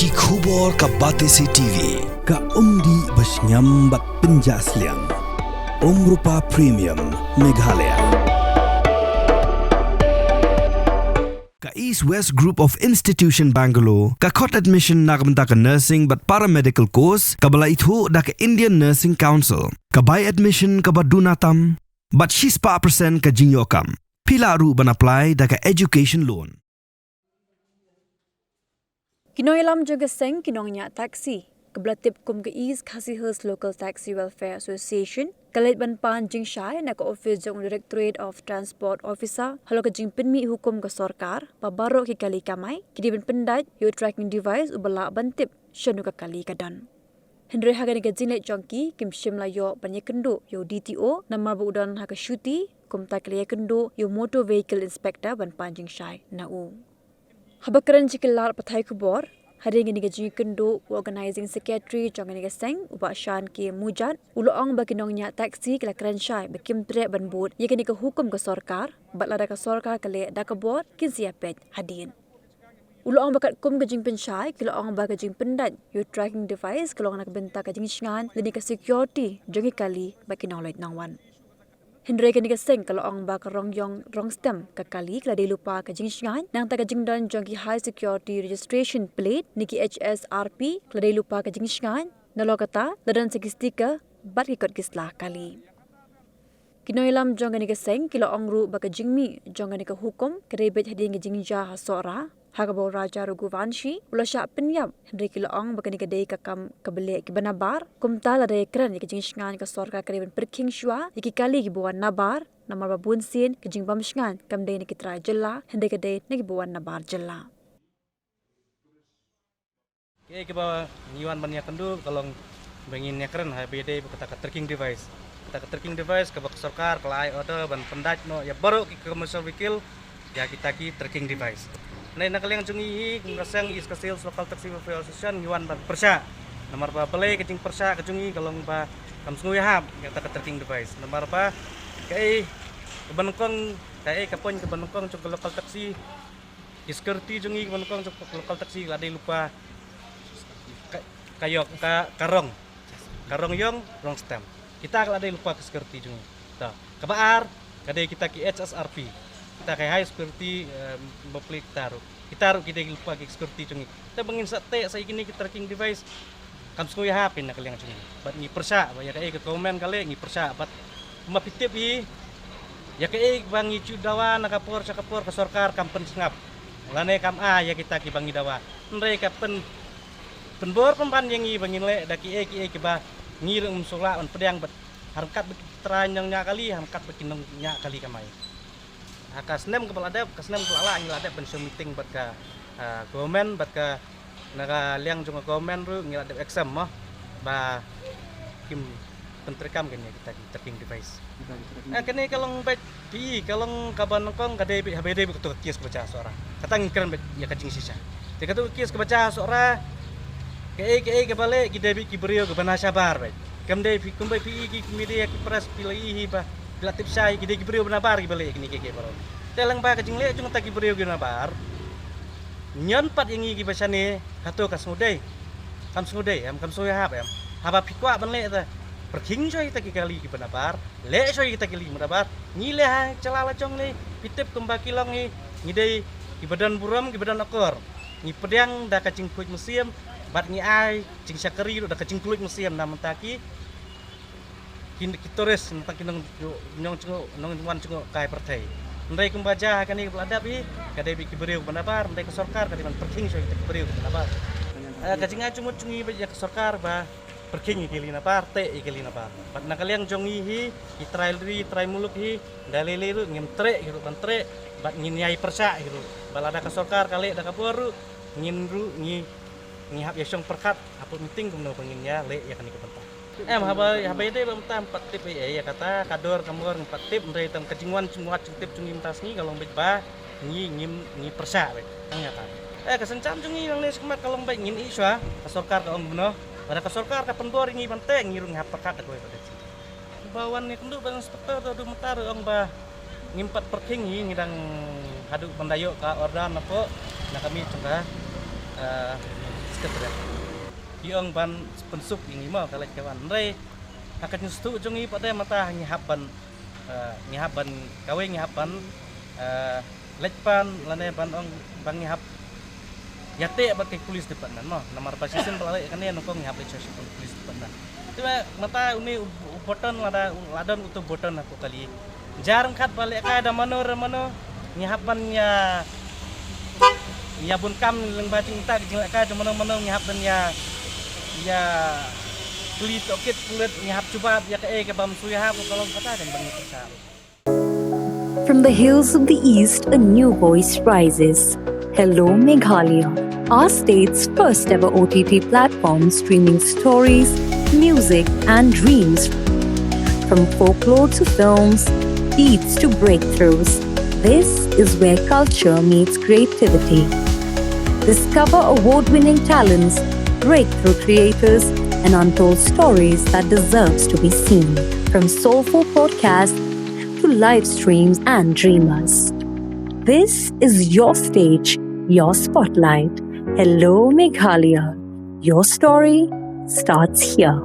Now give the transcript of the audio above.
Ki khubor ka Batesi TV. Ka umdi basnyam bak penjaslian. Rupa Premium Meghalaya. Ka East West Group of Institution Bangalore. Ka khot admission nakamta ka nursing but paramedical course. Ka bala itu da ka Indian Nursing Council. Ka buy admission ka badunatam. But she's pa percent ka jinyokam. Pila ru ban apply da ka education loan. Kinoilam juga seng kinongnya taksi. Kebelatip kum ke East Khasi Hills Local Taxi Welfare Association. Kalit ban pan jing syai na ka office jong Directorate of Transport Officer. Halo ka jing penmi hukum ke sorkar. Pabaro ki kali kamai. Kidi ban pendat yo tracking device ubala bantip. Syanu ka kali kadan. Hendry haga ni ka jing lek jongki. Kim shimla yo banyakendo yo DTO. Namar bu udan haga syuti. Kum tak kendo yo Motor Vehicle Inspector ban pan jing syai na u. Habakaran jikilar pathai kubor, hari ini gaji kendo organizing secretary jangan ni seng ubah shan ki mujat uloang bagi nongnya taksi kala kran syai bakim tre ban bud ye kini ke hukum ke sorkar batla ka sorkar kale da ka bor kin siapet hadin uloang bakat kum gajing pensyai kiloang ba gajing pendat yo tracking device kalau nak benta gajing sngan lini ka security jangi kali bagi nolait nangwan Hendry kini keseng kalau orang bak rong yong rong stem kekali kalau dia lupa kajing sngan nang tak kajing dan jongki high security registration plate niki HSRP kalau dia lupa kajing sngan nalo kata ladan segi stiker bat ikut kislah kali. Kinoilam jong kini keseng kilo orang ru bak kajing mi jong kini ke hukum kerebet hading kajing jah sora Hagabau Raja Raghuvanshi, ula syak penyap, Hendry Kiloong baka ni kadai kakam kabelek ki banabar, kumta la daya keren ki jing sngan ka sorka kariban perking syua, iki kali ki buwan nabar, namar babun sin ki jing bam sngan, kam day ni kitrai jela, Hendry kadai ni ki buwan nabar jela. Oke, kita niwan banyak kendu kalau bangin nya keren HBD kata tracking device. Kata tracking device ke bak sorkar kelai order ban pendat no ya baru ki commercial vehicle ya kita ki tracking device. Nah, nak kalian cungi ngasang East Khasi Hills Local Taxi Welfare Association yuan ban persya. Nomor ba pelai kecing persya kecungi kalau ba kam sungui hab kata tracking device. Nomor ba kai kebanukong kai kapon kebanukong cuk local taxi security cungi kebanukong cuk local taxi lade lupa kayok karong yong rong stem. Kita lade lupa ke security cungi. Tah, kabar kadai kita ki HSRP. Kita kayak high security baplik taruh kita lupa ke security cungi kita bangin sate saya gini kita tracking device kam sungguh hapin nak kalian cungi bat ni persa ya kayak ke komen kali ni persa bat mapitip i ya kayak bangi cudawa nakapor sakapor ke sorkar kampen sengap lane kam ya kita ki bangi dawa mereka penbor pempan yang i bangin le daki ki ba ngirung musula on pedang bat harkat betranyang nya kali harkat bekinong nya kali kamai kasnem kepala ada kasnem kepala ngil ada pensiun meeting buat ke government buat ke naga liang cuma government ru ngil ada exam mah ba kim penterkam kan ya kita tracking device kene kalau baik pi kalau kaban kong kadai HBD betul kias baca suara kata ngikran ya kacing sisa jika tu kias baca suara ke balik kita ki beriyo ke bana sabar baik kamdai kumbai pi ki media ki pras pilih ba Latip saya kita kibrio benabar kibalik ini keke baru. Telang ba kajing le cung tak kibrio benabar. Nyon pat yang iki basane hato kas ngudai. Kam ngudai am kam soya hab am. Haba pikwa ban le ta. Perking soy ta kali ki benabar. Le soy kita kali benabar. Ngile ha celala cong le pitip kemba kilong ni ngidai ki badan buram ki badan akor. Ni pedang da kacing kulit museum bat ni ai cing sakari da kacing kulit museum namun taki kitores entah kinong nyong wan cungo kai pertai. Ndai kumbaja akan ni peladap i kadai biki beriu benabar ndai ke sorkar kadai man perking so kita beriu benabar. Kajinga cungi ya ke sorkar ba perking ikili napar te ikili napar. Pat nakaliang jongi hi try muluk hi dalele ru ngem tre hiru ban tre bat ngin yai persa hiru. Balada ke sorkar kali da kaporu ngin ru ngi hab yasong perkat apul meeting kumno pengin ya le ya kan ikut habai deh bang empat tip ya kata kador kamor empat tip dari tam kejinguan cunguat tip cungim tasni kalau baik ngi persa baik tanya kan kesencam cungi yang les kemat kalau baik ngin iswa kasorkar ke om beno pada kasorkar kapan bor ngi bante ngirung hapakat aku pada bawan ni kendu bang inspektor tu metar ong ba ngimpat perking ngidang haduk bandayo ka ordan apa nak kami cungka tere iong ban pensuk ini mah kalek kawan re akan nyustu jongi pada mata nyihapan kawe nyihapan lekpan lane ban ong bang nyihap yate bat ke pulis depan no nomor pasisen balai kan ya nongkong nyihap lecosi pulis depan tiba mata uni boton ladon utuh boton aku kali jarang kat balik ka ada mano nyihapannya ya bun kam leng bacing tak jelek ka mano nyihapan ya kulit okit kulit nyihap coba ya ke bam suya kalau kata dan bang besar. From the hills of the east, a new voice rises. Hello Meghalaya, our state's first ever OTT platform streaming stories, music and dreams. From folklore to films, beats to breakthroughs, this is where culture meets creativity. Discover award-winning talents, breakthrough creators, and untold stories that deserves to be seen. From soulful podcasts to live streams and dreamers. This is your stage, your spotlight. Hello Meghalaya. Your story starts here.